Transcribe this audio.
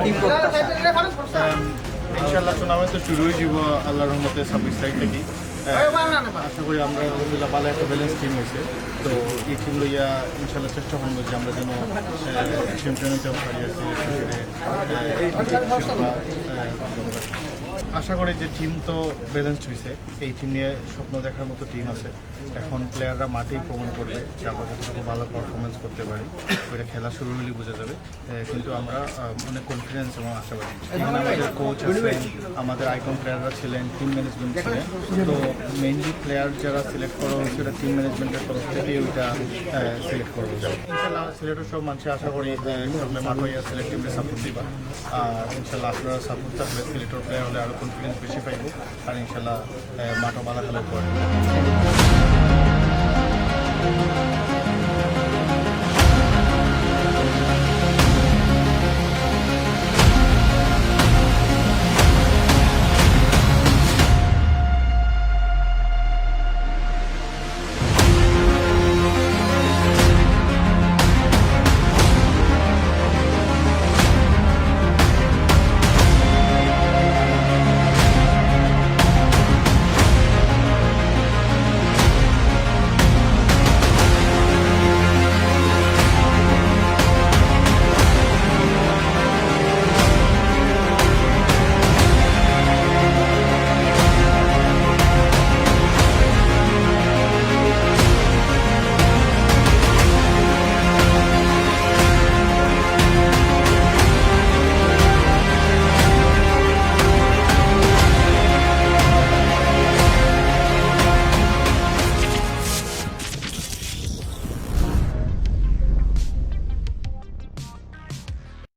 Team করতেছে? ইনশাআল্লাহ tournament তো শুরুই দিব আল্লাহর রহমতে 26 তারিখ থেকে। আশা করি আমরা আলহামদুলিল্লাহ ভালো একটা ব্যালেন্স টিম হয়েছে। তো এই টিম লইয়া ইনশাআল্লাহ চেষ্টা করবো যে আমরা যেন চ্যাম্পিয়নশিপ আশা করি যে টিম তো ব্যালেন্সড হয়েছে। এই টিম নিয়ে স্বপ্ন দেখার মতো টিম আছে। এখন প্লেয়াররা মাঠেই প্রমাণ করবে যে আমরা কতটুকু ভালো পারফরমেন্স করতে পারি। ওইটা খেলা শুরু হলে বোঝা যাবে। কিন্তু আমরা অনেক কনফিডেন্স এবং আশাবাদী। এখানে আমাদের কোচ আছেন, আমাদের আইকন প্লেয়াররা ছিলেন, টিম ম্যানেজমেন্ট ছিলেন। তো মেইনলি প্লেয়ার যারা সিলেক্ট করা হয়েছে সেটা টিম ম্যানেজমেন্টের তরফ থেকেই ওইটা সিলেক্ট করা হয়েছে। ইনশাল্লাহ সিলেটের সব মানুষ আশা করি মাঠ হইয়া সিলেক্ট টিমকে সাপোর্ট দিবা। আর ইনশাল্লাহ আপনারা সাপোর্ট থাকলে সিলেটের প্লেয়ার হলে আরও কনফিডেন্স বেশি পাইব। আর ইনশাল্লাহ মাঠও ভালো খেলা করে।